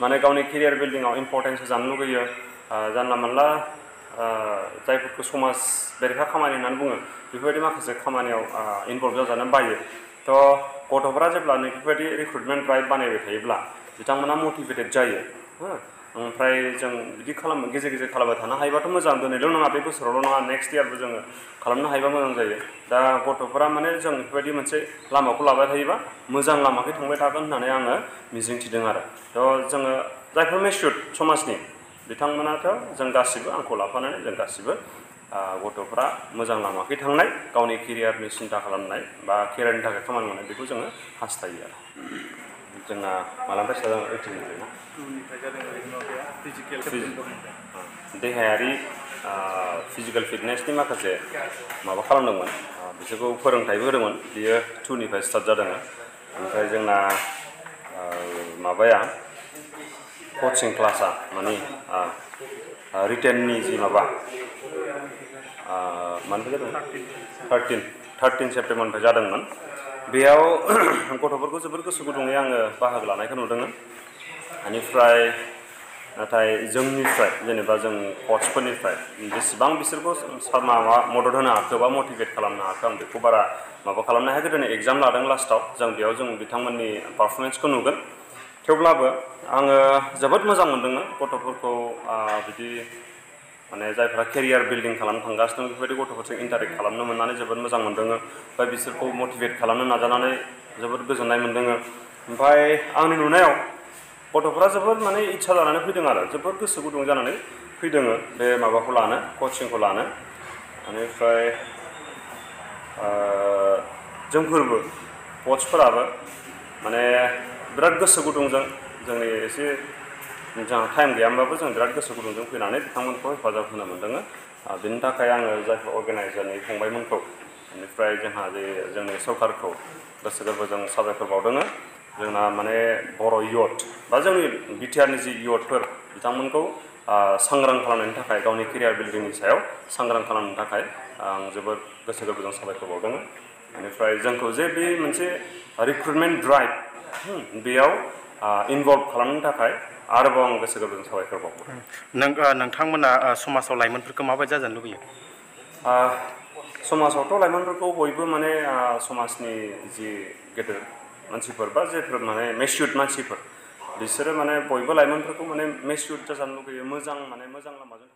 माने गावनि career बिल्डिंआव importance होजानो लुगैयो जानला मोनला जायफोरखौ समाज बेरेखा खामानि होननानै बुङो बेफोरबायदि माखासे खामानियाव इनभल्भ जाजानो बायो थ' गथ'फोरा जेब्ला बेफोरबायदि रिक्रुटमेन्ट ड्राइभ बानायबाय थायोब्ला बिथांमोना मटिभेटेड जायो ओमफ्राय जों बिदि गेजेर गेजेर खालामबाय थानो हायोबाथ' मोजां दिनैल' नङा बे बोसोरावल' नङा नेक्स्ट इयारबो जोङो खालामनो हायोबा मोजां जायो दा गथ'फोरा माने जों बेफोरबायदि मोनसे लामाखौ लाबाय थायोबा मोजां लामाखै थांबाय थागोन होननानै आङो मिजिंथिदों आरो थ' जोङो जायफोर मेच्युर्ड समाजनि बिथांमोनाथ' जों गासिबो आंखौ लाफानानै जों गासिबो गथ'फ्रा मोजां लामाखै थांनाय गावनि केरियारनि सिन्था खालामनाय बा केरियारनि थाखाय खामानि मावनाय बेखौ जोङो हास्थायो आरो जोंना मालानिफ्राय स्टार्ट जादों 18निफ्राय ना? 2निफ्राय जादों ओरैनो फिजिकेल देहायारि फिजिकेल फिटनेसनि माखासे माबा खालामदोंमोन बिसोरखौ फोरोंथाइबो होदोंमोन बियो 2निफ्राय स्टार्ट जादों ओमफ्राय जोंना माबाया कचिं क्लासा माने रिटेननि जि माबा मानिफ्राय जादों 13 सेप्तेम्बरनिफ्राय जादोंमोन बेयाव गथ'फोरखौ जोबोर गोसो गुदुङै आङो बाहागो लानायखौ नुदोंमोन बेनिफ्राय नाथाय जोंनिफ्राय जेनेबा जों कचफोरनिफ्राय बेसेबां बिसोरखौ माबा मदद होनो हाखो बा मटिभेट खालामनो हाखो आं बेखौ बारा माबा खालामनो हायाखै दिनै एग्जाम लादों लास्टआव जों बेयाव जों बिथांमोननि पारफरमेन्सखौ नुगोन थेवब्लाबो आङो जोबोद मोजां मोनदोंमोन गथ'फोरखौ बिदि माने जायफ्रा केरियार बिल्डिं खालामनो थांगासिनो दं बेफोरबायदि गथ'फोरजों इन्टारेक्ट खालामनो मोननानै जोबोद मोजां मोनदों ओमफ्राय बिसोरखौ मटिभेट खालामनो नाजानानै जोबोद गोजोननाय मोनदों ओमफ्राय आंनि नुनायाव गथ'फ्रा जोबोद माने इच्छा जानानै फैदों आरो जोबोद गोसो गुदुं जानानै फैदों बे माबाखौ लानो कचिंखौ लानो बेनिफ्राय जोंफोरबो कचफोराबो माने बिराद गोसो गुदुंजों जोंनि एसे जोंहा टाइम गैयामोनबाबो जों बिराद गोसो गुदुंजों फैनानै बिथांमोनखौ हेफाजाब होनो मोनदों बेनि थाखाय आङो जायफोर अर्गेनाइजारनि फंबायमोनखौ बेनिफ्राय जोंहा जे जोंनि सरकारखौ गोसो गोरबोजों साबायखर बावदों जोंना माने बर' इयथ बा जोंनि बिटिआरनि जि इयथफोर बिथांमोनखौ सांग्रां खालामनायनि थाखाय गावनि केरियार बिल्डिंनि सायाव सांग्रां खालामनो थाखाय आं जोबोद गोसो गोरबोजों साबायखर बावदों बेनिफ्राय जोंखौ जे बे मोनसे रिक्रुटमेन्ट ड्राइभ बेयाव इनभल्भ खालामनो थाखाय आरोबाव आं गोसो गोरबोजों साबायखर बावो नोंथांमोना समाजाव लाइमोनफोरखौ माबायदि जाजानो लुबैयो समाजावथ' लाइमोनफोरखौ बयबो माने समाजनि जि गेदेर मानसिफोर बा जेफोर माने मेच्युर्ड मानसिफोर बिसोरो माने बयबो लाइमोनफोरखौ माने मेच्युर्ड जाजानो लुगैयो मोजां लामाजों